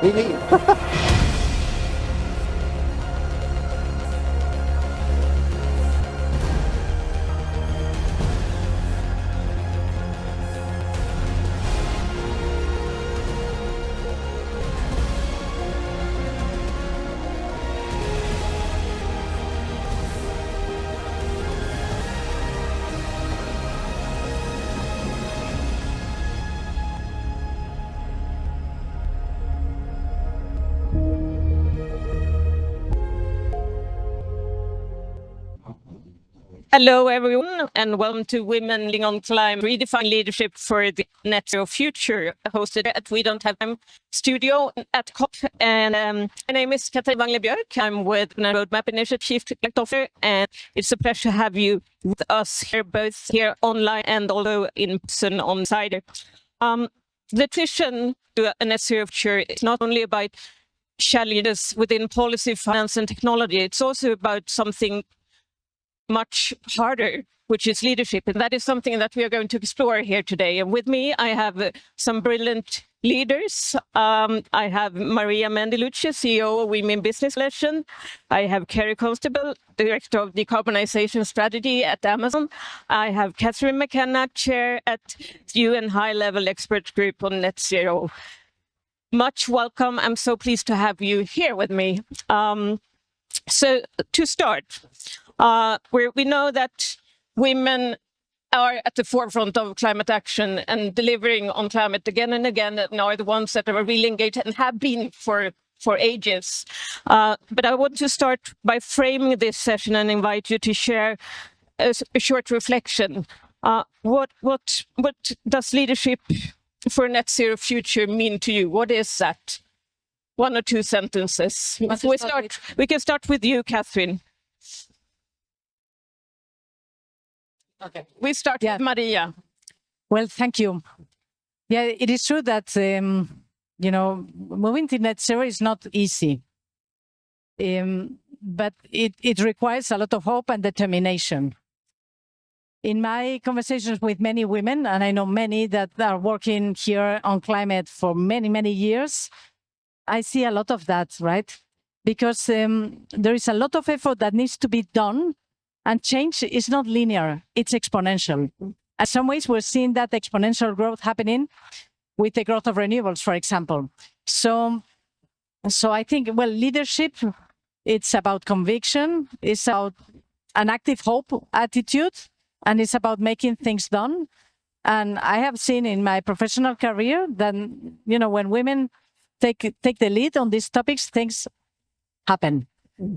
Really? Hello, everyone, and welcome to Women Leading on Climate, Redefining Leadership for the Net Zero Future, hosted at We Don't Have Time studio at COP. And my name is Katarina Wangle-Björk. I'm with the Roadmap Initiative Chief Executive Officer, and it's a pleasure to have you with us here, both here online and also in person on site. The transition to a net zero future is not only about challenges within policy, finance, and technology. It's also about something much harder, which is leadership. And that is something that we are going to explore here today. And with me, I have some brilliant leaders. I have María Mendiluce, CEO of Women Business Coalition. I have Kerry Constable, Director of Decarbonization Strategy at Amazon. I have Catherine McKenna, Chair at UN High-Level Expert Group on Net Zero. Much welcome. I'm so pleased to have you here with me. So to start, we know that women are at the forefront of climate action and delivering on climate again and again, and are the ones that are really engaged and have been for ages. But I want to start by framing this session and invite you to share a short reflection. What does leadership for a net zero future mean to you? What is that? One or two sentences. We can start with you, Catherine. Okay. We start with Maria. Well, thank you. Yeah, it is true that, moving to net zero is not easy. But it requires a lot of hope and determination. In my conversations with many women, and I know many that are working here on climate for many, many years, I see a lot of that, right? Because there is a lot of effort that needs to be done. And change is not linear, it's exponential. In some ways, we're seeing that exponential growth happening with the growth of renewables, for example. So I think, well, leadership, it's about conviction, it's about an active hope attitude, and it's about making things done. And I have seen in my professional career that, when women take the lead on these topics, things happen,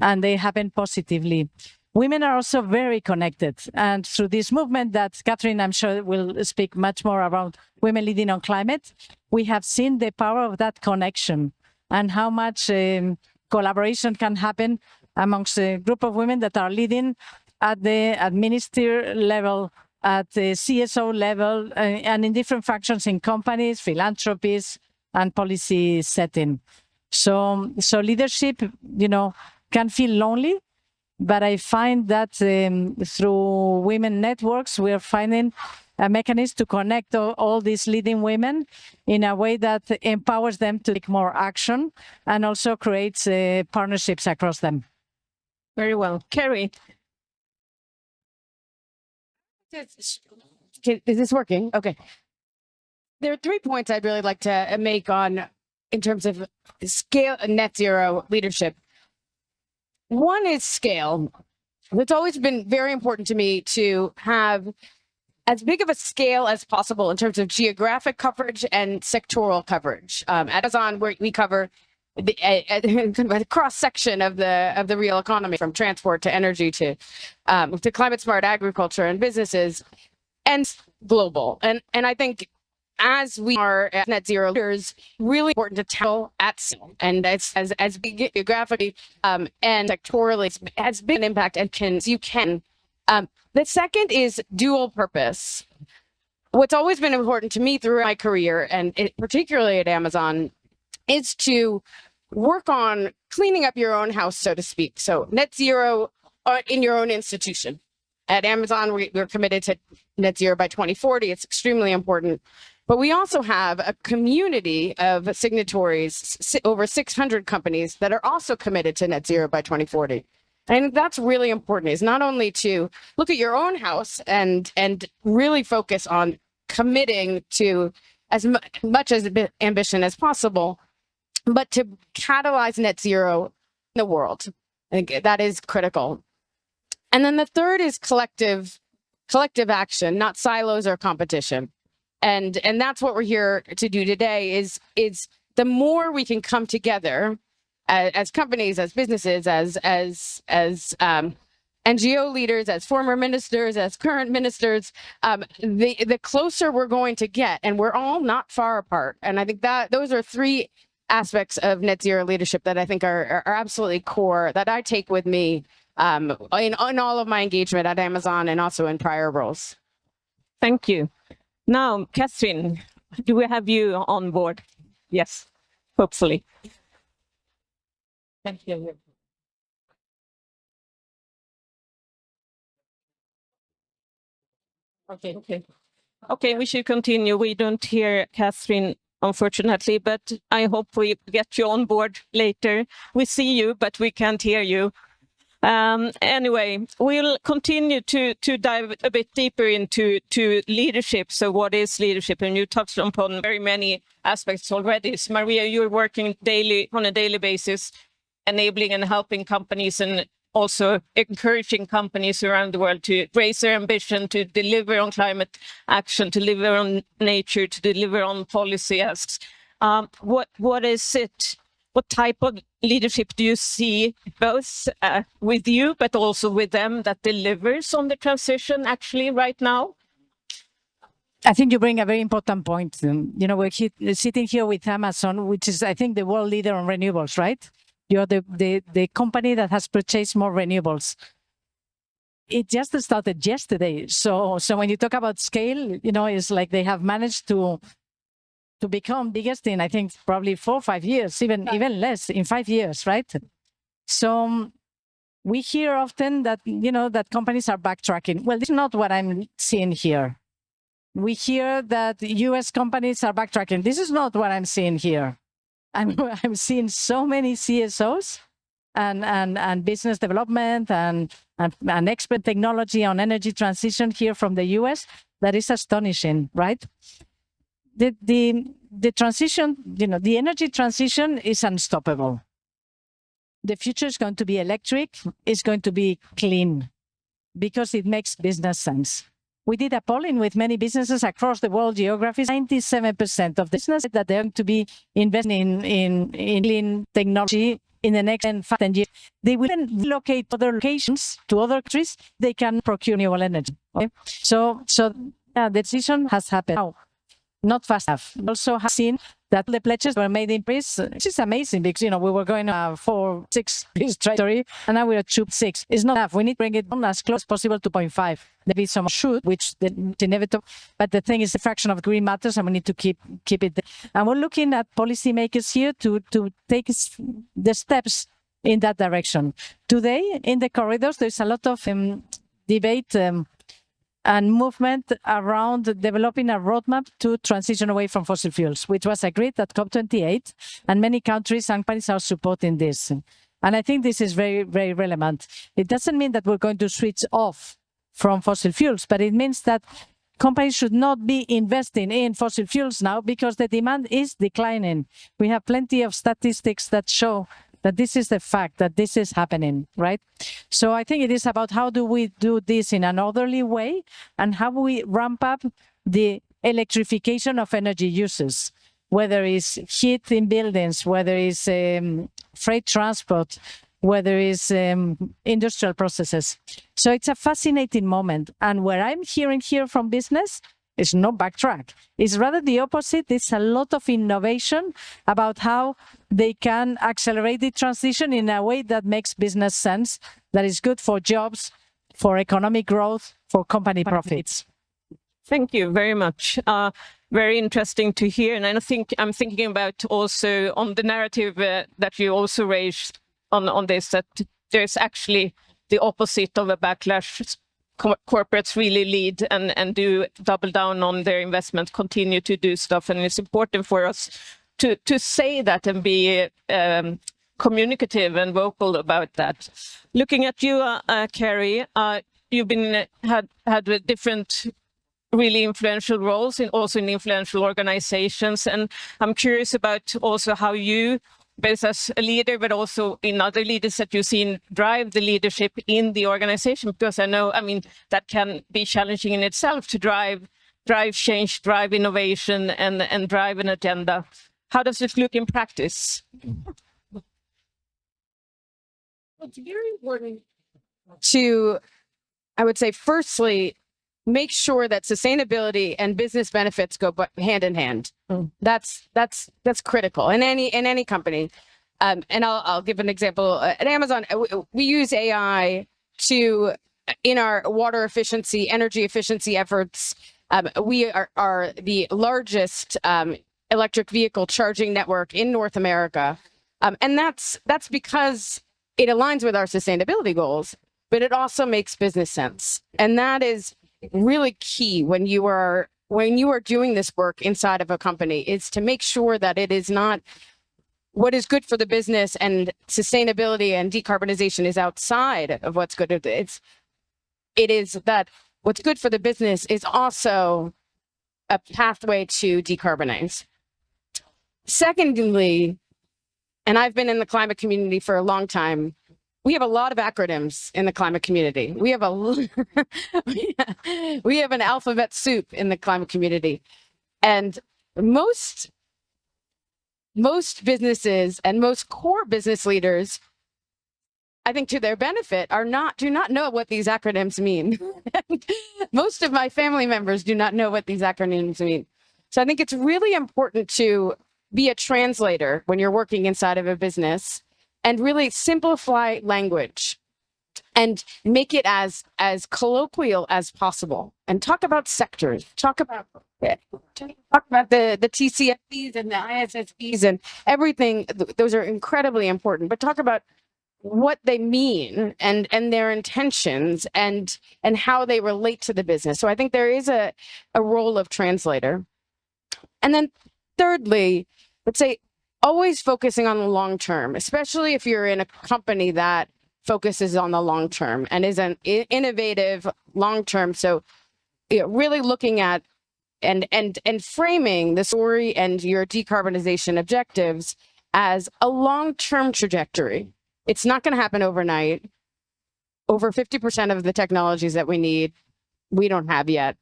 and they happen positively. Women are also very connected. And through this movement that Catherine, I'm sure, will speak much more about women leading on climate, we have seen the power of that connection and how much collaboration can happen amongst a group of women that are leading at the minister level, at the CSO level, and in different functions in companies, philanthropies, and policy setting. So leadership, can feel lonely. But I find that through women networks, we are finding a mechanism to connect all these leading women in a way that empowers them to take more action and also creates partnerships across them. Very well. Kerry. Is this working? Okay. There are 3 points I'd really like to make in terms of scale and net zero leadership. One is scale. It's always been very important to me to have as big of a scale as possible in terms of geographic coverage and sectoral coverage. At Amazon, we cover the cross section of the real economy, from transport to energy to climate smart agriculture and businesses, and global. And I think, as we are at net zero leaders, really important to tackle at scale, and it's as big geographically and sectorally as big an impact as you can. The second is dual purpose. What's always been important to me through my career, and particularly at Amazon, is to work on cleaning up your own house, so to speak. So net zero in your own institution. At Amazon, we're committed to net zero by 2040. It's extremely important. But we also have a community of signatories, over 600 companies that are also committed to net zero by 2040. And that's really important, is not only to look at your own house and really focus on committing to as much as ambition as possible, but to catalyze net zero in the world. I think that is critical. And then the third is collective action, not silos or competition. And that's what we're here to do today, is the more we can come together as companies, as businesses, as NGO leaders, as former ministers, as current ministers, the closer we're going to get, and we're all not far apart. And I think that those are three aspects of net zero leadership that I think are absolutely core, that I take with me in all of my engagement at Amazon and also in prior roles. Thank you. Now, Catherine, do we have you on board? Yes, hopefully. Thank you. Okay, we should continue. We don't hear Catherine, unfortunately, but I hope we get you on board later. We see you, but we can't hear you. Anyway, we'll continue to dive a bit deeper into leadership. So what is leadership? And you touched upon very many aspects already. So Maria, you're working on a daily basis, enabling and helping companies, and also encouraging companies around the world to raise their ambition, to deliver on climate action, to deliver on nature, to deliver on policy asks. What is it? What type of leadership do you see, both with you, but also with them, that delivers on the transition actually right now? I think you bring a very important point. We're sitting here with Amazon, which is, I think, the world leader on renewables, right? You're the company that has purchased more renewables. It just started yesterday. So when you talk about scale, it's like they have managed to become biggest in, I think, probably 4 or 5 years, even less, in 5 years, right? So we hear often that, that companies are backtracking. Well, this is not what I'm seeing here. We hear that US companies are backtracking. This is not what I'm seeing here. I'm seeing so many CSOs and business development and expert technology on energy transition here from the US. That is astonishing, right? The transition, the energy transition is unstoppable. The future is going to be electric. It's going to be clean because it makes business sense. We did a polling with many businesses across the world geographies. 97% of the business that they're going to be investing in clean technology in the next 10 years. They will then relocate to other locations, to other countries. They can procure renewable energy. Okay? So the decision has happened now. Not fast enough. We also have seen that the pledges were made in Paris, which is amazing because, we were going 4-6 Paris trajectory, and now we're at 2.6. It's not enough. We need to bring it down as close as possible to 0.5. Maybe some should, which is inevitable. But the thing is, the fraction of green matters, and we need to keep it there. And we're looking at policymakers here to take the steps in that direction. Today, in the corridors, there's a lot of debate and movement around developing a roadmap to transition away from fossil fuels, which was agreed at COP28, and many countries and companies are supporting this. And I think this is very, very relevant. It doesn't mean that we're going to switch off from fossil fuels, but it means that companies should not be investing in fossil fuels now because the demand is declining. We have plenty of statistics that show that this is the fact, that this is happening, right? So I think it is about how do we do this in an orderly way, and how we ramp up the electrification of energy uses, whether it's heat in buildings, whether it's freight transport, whether it's industrial processes. So it's a fascinating moment. And where I'm hearing here from business, it's no backtrack. It's rather the opposite. It's a lot of innovation about how they can accelerate the transition in a way that makes business sense, that is good for jobs, for economic growth, for company profits. Thank you very much. Very interesting to hear. And I think I'm thinking about also on the narrative that you also raised on this, that there's actually the opposite of a backlash. corporates really lead and do double down on their investment, continue to do stuff. And it's important for us to say that and be communicative and vocal about that. Looking at you, Carrie, you've been had different really influential roles also in influential organizations. And I'm curious about also how you, both as a leader, but also in other leaders that you've seen drive the leadership in the organization, because I know, that can be challenging in itself to drive change, drive innovation, and drive an agenda. How does it look in practice? It's very important to, I would say, firstly, make sure that sustainability and business benefits go hand in hand. That's critical in any company. And I'll give an example. At Amazon, we use AI in our water efficiency, energy efficiency efforts. We are the largest electric vehicle charging network in North America, and that's because it aligns with our sustainability goals, but it also makes business sense, and that is really key when you are doing this work inside of a company, is to make sure that it is not what is good for the business and sustainability and decarbonization is outside of what's good. It is that what's good for the business is also a pathway to decarbonize. Secondly, and I've been in the climate community for a long time, we have a lot of acronyms in the climate community. We have we have an alphabet soup in the climate community. And most businesses and most core business leaders, I think to their benefit, do not know what these acronyms mean. Most of my family members do not know what these acronyms mean. So I think it's really important to be a translator when you're working inside of a business and really simplify language and make it as colloquial as possible, and talk about sectors, talk about the TCFDs and the ISSPs and everything. Those are incredibly important, but talk about what they mean and their intentions and how they relate to the business. So I think there is a role of translator. And then thirdly, let's say always focusing on the long term, especially if you're in a company that focuses on the long term and is an innovative long term. So really looking at and framing the story and your decarbonization objectives as a long-term trajectory. It's not going to happen overnight. Over 50% of the technologies that we need, we don't have yet.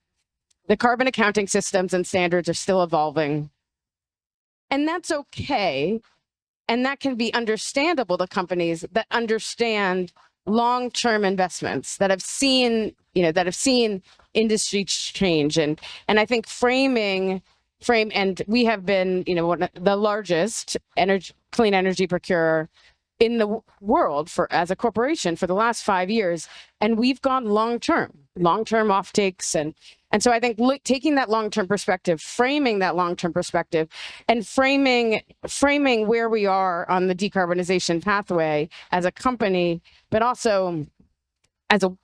The carbon accounting systems and standards are still evolving. And that's okay. And that can be understandable to companies that understand long-term investments, that have seen industry change. And I think frame, and we have been, one of the largest clean energy procurer in the world as a corporation for the last 5 years. And we've gone long-term offtakes. And so I think taking that long-term perspective, framing that long-term perspective, and framing where we are on the decarbonization pathway as a company, but also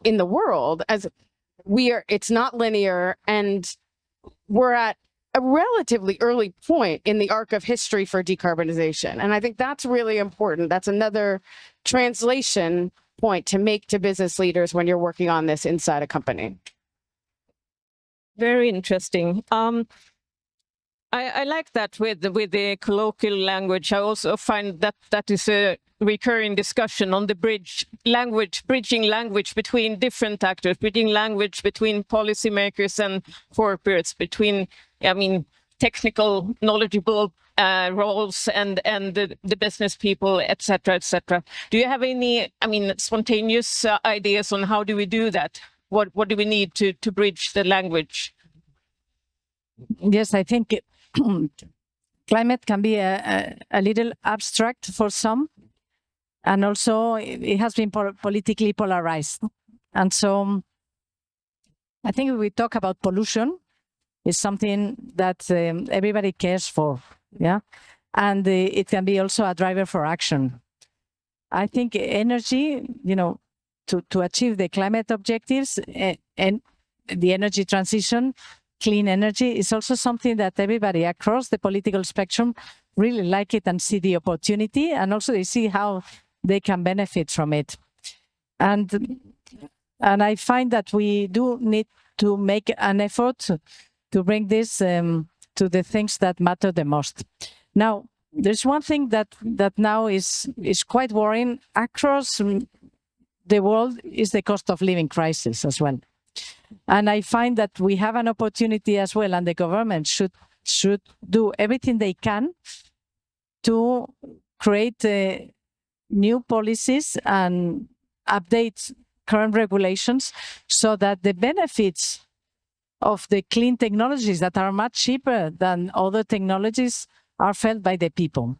in the world, it's not linear, and we're at a relatively early point in the arc of history for decarbonization. And I think that's really important. That's another translation point to make to business leaders when you're working on this inside a company. Very interesting. I like that with the colloquial language. I also find that is a recurring discussion on the bridging language between different actors, bridging language between policymakers and corporates, between, technical, knowledgeable roles and the business people, et cetera, et cetera. Do you have any, spontaneous ideas on how do we do that? What do we need to bridge the language? Yes, I think climate can be a little abstract for some, and also it has been politically polarized. And so I think if we talk about pollution, it's something that everybody cares for, yeah? And it can be also a driver for action. I think energy, to achieve the climate objectives and the energy transition, clean energy, is also something that everybody across the political spectrum really like it and see the opportunity, and also they see how they can benefit from it. And I find that we do need to make an effort to bring this to the things that matter the most. Now, there's one thing that now is quite worrying across the world is the cost of living crisis as well. And I find that we have an opportunity as well, and the government should do everything they can to create new policies and update current regulations so that the benefits of the clean technologies that are much cheaper than other technologies are felt by the people.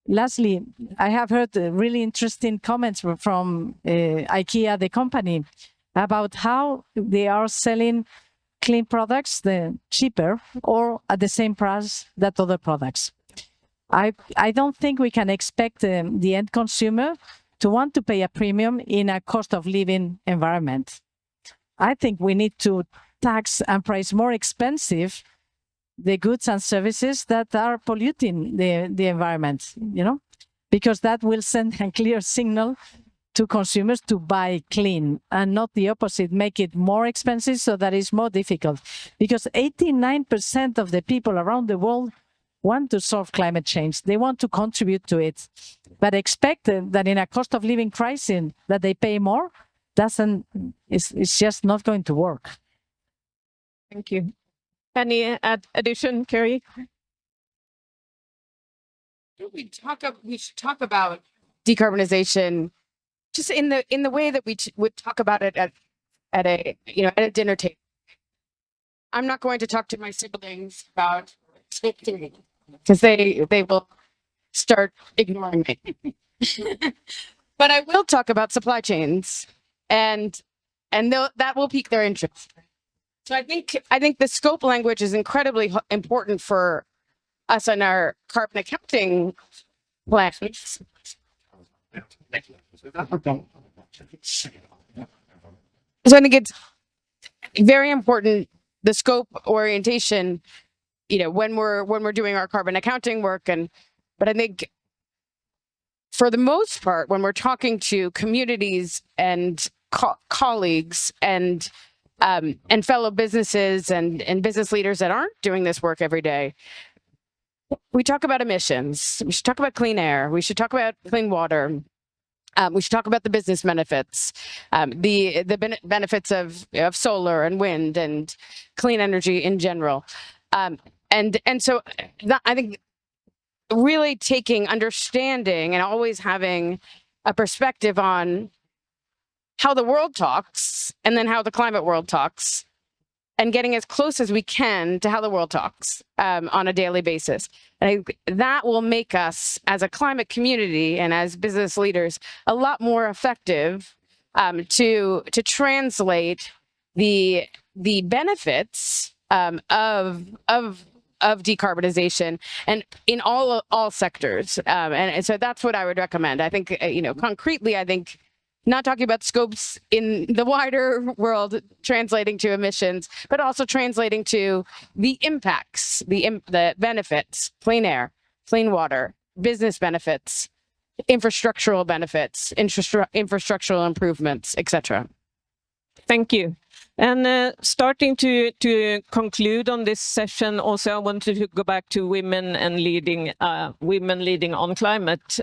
Lastly, I have heard really interesting comments from IKEA, the company, about how they are selling clean products cheaper or at the same price that other products. I don't think we can expect the end consumer to want to pay a premium in a cost of living environment. I think we need to tax and price more expensive the goods and services that are polluting the environment, because that will send a clear signal to consumers to buy clean, and not the opposite, make it more expensive so that it's more difficult. Because 89% of the people around the world want to solve climate change. They want to contribute to it. But expect that in a cost of living crisis that they pay more, it's just not going to work. Thank you. Any addition, Carrie? We should talk about decarbonization just in the way that we would talk about it at a dinner table. I'm not going to talk to my siblings about COP30 because they will start ignoring me. But I will talk about supply chains, and that will pique their interest. So I think the scope language is incredibly important for us in our carbon accounting plans. So I think it's very important, the scope orientation, when we're doing our carbon accounting work, but I think for the most part, when we're talking to communities and colleagues and fellow businesses and business leaders that aren't doing this work every day, we talk about emissions. We should talk about clean air. We should talk about clean water. We should talk about the business benefits, the benefits of solar and wind and clean energy in general. And so I think really understanding and always having a perspective on how the world talks and then how the climate world talks, and getting as close as we can to how the world talks on a daily basis. And I think that will make us as a climate community and as business leaders a lot more effective to translate the benefits of decarbonization and in all sectors. And so that's what I would recommend. I think, concretely, I think not talking about scopes in the wider world translating to emissions, but also translating to the impacts, the benefits, clean air, clean water, business benefits, infrastructural benefits, infrastructural improvements, etc. Thank you. And starting to conclude on this session, also I wanted to go back to women leading on climate.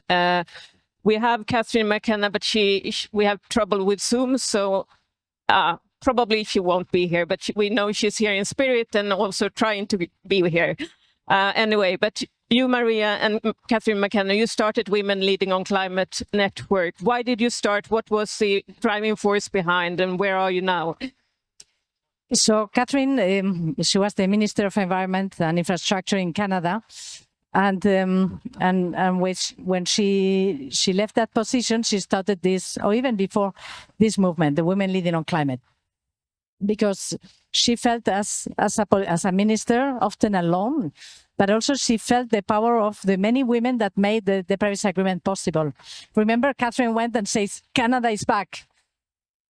We have Catherine McKenna, but we have trouble with Zoom, so probably she won't be here, but we know she's here in spirit and also trying to be here. Anyway, but you, Maria, and Catherine McKenna, you started Women Leading on Climate Network. Why did you start? What was the driving force behind, and where are you now? So Catherine, she was the Minister of Environment and Infrastructure in Canada. And when she left that position, she started this, or even before this movement, the Women Leading on Climate, because she felt as a minister often alone, but also she felt the power of the many women that made the Paris Agreement possible. Remember, Catherine went and says, "Canada is back."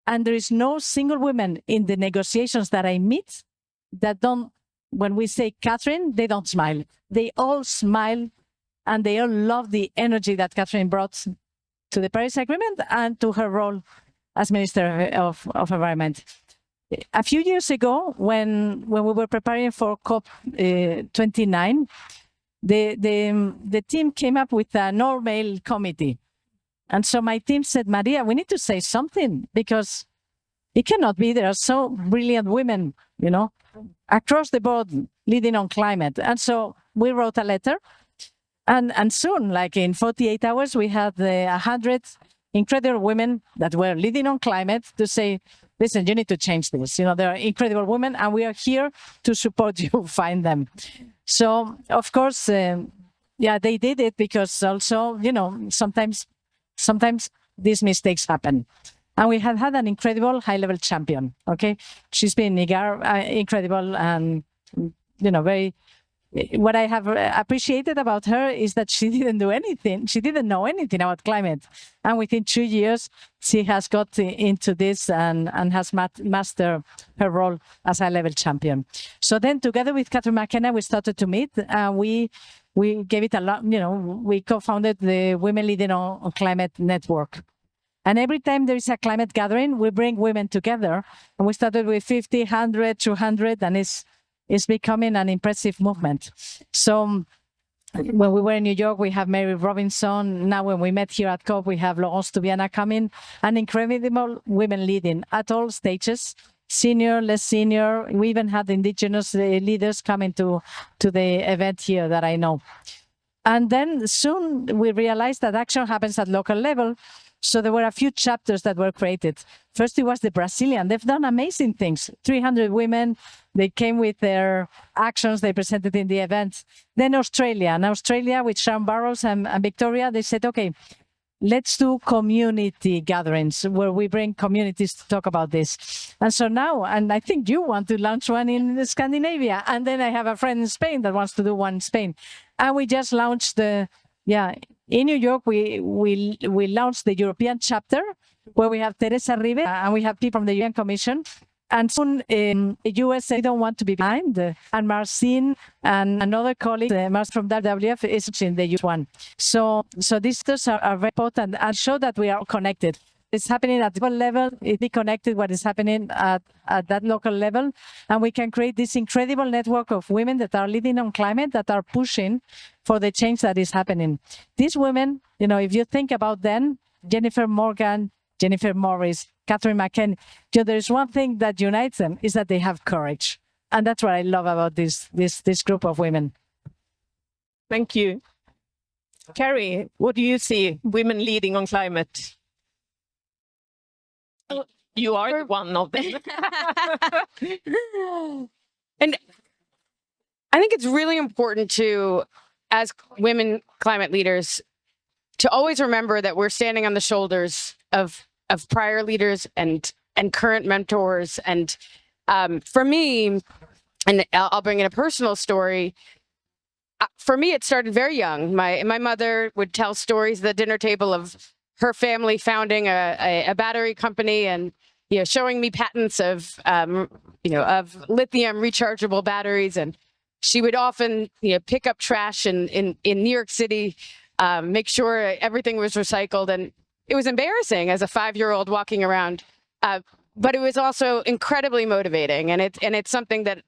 And there is no single woman in the negotiations that I meet that don't, when we say Catherine, they don't smile. They all smile and they all love the energy that Catherine brought to the Paris Agreement and to her role as Minister of Environment. A few years ago, when we were preparing for COP29, the team came up with an all-male committee. And so my team said, Maria, we need to say something because it cannot be. There are so brilliant women, you know, across the board leading on climate. And so we wrote a letter. And soon, like in 48 hours, we had 100 incredible women that were leading on climate to say, listen, you need to change this. You know, there are incredible women and we are here to support you, find them. So, of course, yeah, they did it because also, you know, sometimes these mistakes happen. And we have had an incredible high-level champion, okay? She's been incredible and, you know, very... What I have appreciated about her is that she didn't do anything. She didn't know anything about climate. And within 2 years, she has got into this and has mastered her role as a level champion. So then together with Catherine McKenna, we started to meet. We gave it a lot, you know, we co-founded the Women Leading on Climate Network. And every time there is a climate gathering, we bring women together. And we started with 50, 100, 200, and it's becoming an impressive movement. So when we were in New York, we have Mary Robinson. Now when we met here at COP, we have Laurence Toubiana coming, and incredible women leading at all stages, senior, less senior. We even had indigenous leaders coming to the event here that I know. And then soon we realized that action happens at local level. So there were a few chapters that were created. First, it was the Brazilian. They've done amazing things. 300 women, they came with their actions they presented in the event. Then Australia. And Australia, with Sharon Barrows and Victoria, they said, okay, let's do community gatherings where we bring communities to talk about this. And so now, and I think you want to launch one in Scandinavia. And then I have a friend in Spain that wants to do one in Spain. And we just launched in New York, we launched the European chapter where we have Teresa Ribe and we have people from the UN Commission. And soon in the US, they don't want to be behind. And Marcin and another colleague, Marcin from WWF, is in the US one. So these things are very important and show that we are connected. It's happening at the local level. It be connected what is happening at that local level. And we can create this incredible network of women that are leading on climate, that are pushing for the change that is happening. These women, you know, if you think about them, Jennifer Morgan, Jennifer Morris, Catherine McKenna, you know, there's one thing that unites them is that they have courage. And that's what I love about this group of women. Thank you. Carrie, what do you see women leading on climate? You are one of them. And I think it's really important to, as women climate leaders, to always remember that we're standing on the shoulders of prior leaders and current mentors. And for me, and I'll bring in a personal story, for me, it started very young. My mother would tell stories at the dinner table of her family founding a battery company and, you know, showing me patents of, you know, of lithium rechargeable batteries. And she would often, you know, pick up trash in New York City, make sure everything was recycled. And it was embarrassing as a 5-year-old walking around, but it was also incredibly motivating. And it's something that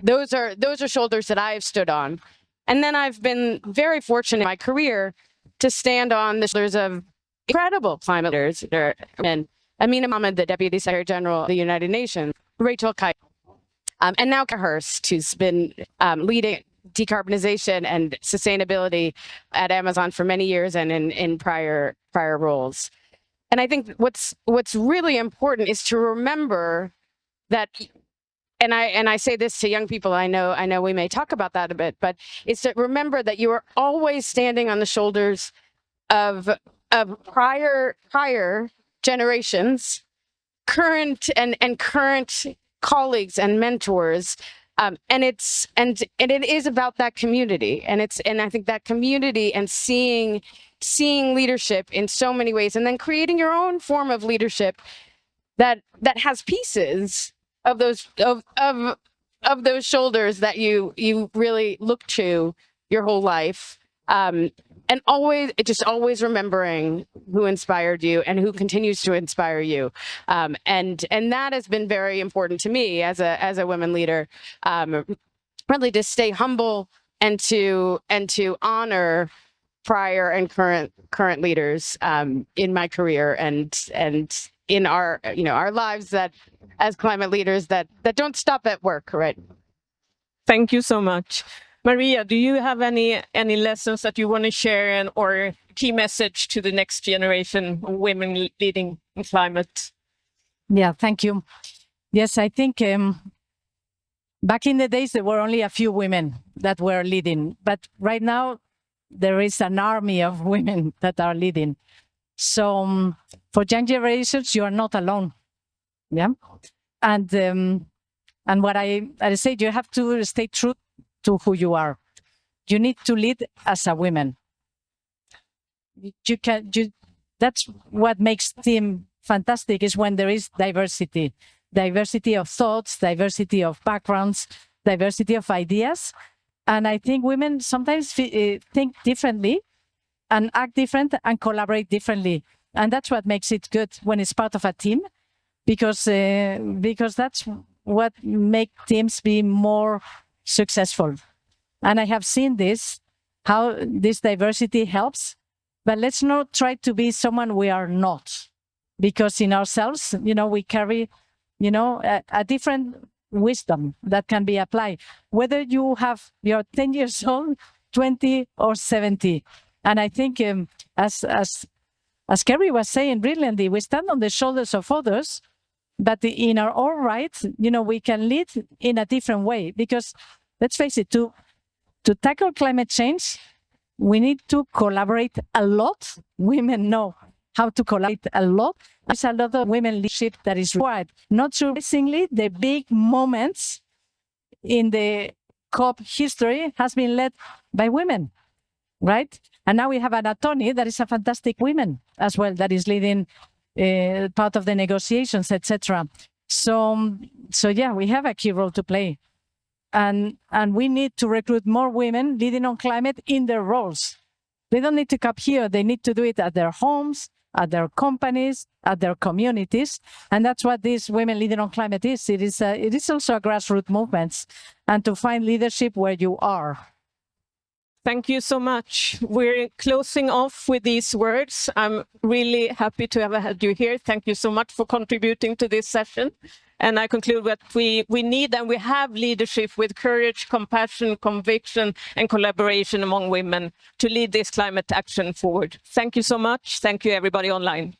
those are shoulders that I've stood on. And then I've been very fortunate in my career to stand on the shoulders of incredible climate leaders, and Amina Mohammed, the Deputy Secretary General of the United Nations, Rachel Kite, and now Hurst, who's been leading decarbonization and sustainability at Amazon for many years and in prior roles. And I think what's really important is to remember that, and I say this to young people, I know we may talk about that a bit, but it's to remember that you are always standing on the shoulders of prior generations, current and current colleagues and mentors, and it is about that community, and I think that community and seeing leadership in so many ways, and then creating your own form of leadership that has pieces of those of those shoulders that you really look to your whole life, and always remembering who inspired you and who continues to inspire you, and that has been very important to me as a women leader, really to stay humble and to honor prior and current leaders in my career and in our our lives, that as climate leaders that don't stop at work, right? Thank you so much. Maria, do you have any lessons that you want to share or key message to the next generation of women leading in climate? Yeah, thank you. Yes, I think back in the days, there were only a few women that were leading, but right now there is an army of women that are leading. So for young generations, you are not alone. Yeah. And what I say, you have to stay true to who you are. You need to lead as a woman. That's what makes team fantastic, is when there is diversity of thoughts, diversity of backgrounds, diversity of ideas. And I think women sometimes think differently and act different and collaborate differently. And that's what makes it good when it's part of a team, because that's what makes teams be more successful. And I have seen this, how this diversity helps, but let's not try to be someone we are not, because in ourselves, we carry, a different wisdom that can be applied, whether you're 10 years old, 20 or 70. And I think as Kerry was saying brilliantly, we stand on the shoulders of others, but in our own right, we can lead in a different way, because let's face it, to tackle climate change, we need to collaborate a lot. Women know how to collaborate a lot. There's a lot of women leadership that is required. Not surprisingly, the big moments in the COP history has been led by women, right? And now we have an attorney that is a fantastic woman as well, that is leading part of the negotiations, etc. So yeah, we have a key role to play. And we need to recruit more women leading on climate in their roles. They don't need to come here. They need to do it at their homes, at their companies, at their communities. And that's what this Women Leading on Climate is. It is also a grassroots movement, and to find leadership where you are. Thank you so much. We're closing off with these words. I'm really happy to have had you here. Thank you so much for contributing to this session. And I conclude that we need and we have leadership with courage, compassion, conviction, and collaboration among women to lead this climate action forward. Thank you so much. Thank you, everybody online.